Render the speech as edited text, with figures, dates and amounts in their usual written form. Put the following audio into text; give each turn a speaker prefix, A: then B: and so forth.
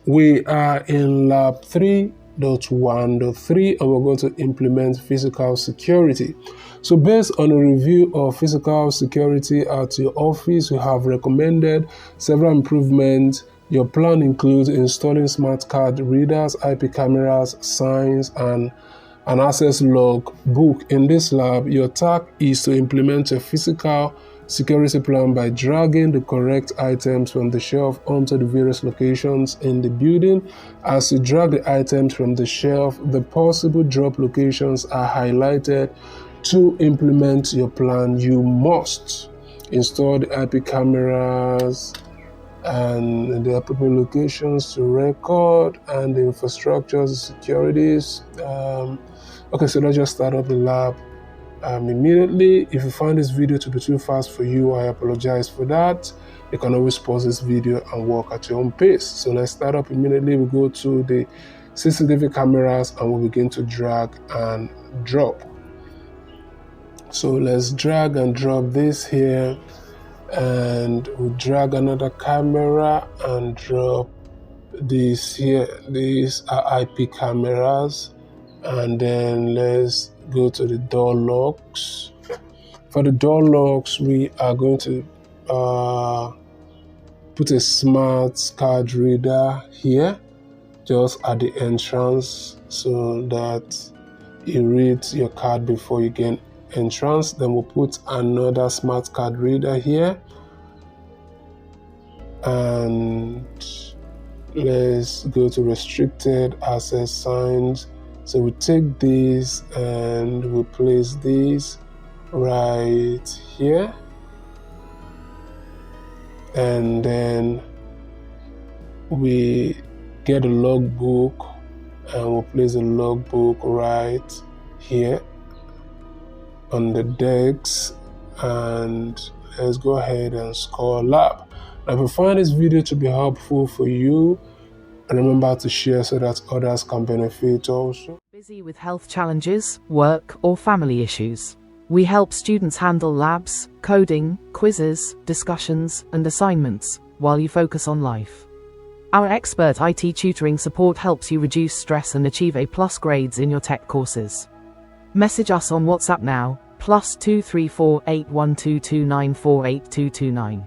A: We are in lab 3.1.3 and we're going to implement physical security. So based on a review of physical security at your office, you have recommended several improvements. Your plan includes installing smart card readers, IP cameras, signs, and an access log book. In this lab, your task is to implement a physical security plan by dragging the correct items from the shelf onto the various locations in the building. As you drag the items from the shelf, the possible drop locations are highlighted. To implement your plan, you must install the IP cameras and the appropriate locations to record and the infrastructures, securities. Okay, so let's just start up the lab immediately. If you find this video to be too fast for you, I apologize for that. You can always pause this video and walk at your own pace. So let's start up immediately. We go to the CCTV cameras and we'll begin to drag and drop. So let's drag and drop this here, and we'll drag another camera and drop this here. These are IP cameras. And then let's go to the door locks. For the door locks, we are going to put a smart card reader here just at the entrance so that it reads your card before you gain entrance. Then we'll put another smart card reader here, and let's go to restricted access signs. So we take these and we place these right here, and then we get a logbook and we'll place the logbook right here on the decks, and let's go ahead and score lab. Now, if you find this video to be helpful for you, remember to share so that others can benefit also.
B: Busy with health challenges, work, or family issues? We help students handle labs, coding, quizzes, discussions, and assignments while you focus on life. Our expert IT tutoring support helps you reduce stress and achieve A+ grades in your tech courses. Message us on WhatsApp now, +234 8122948229.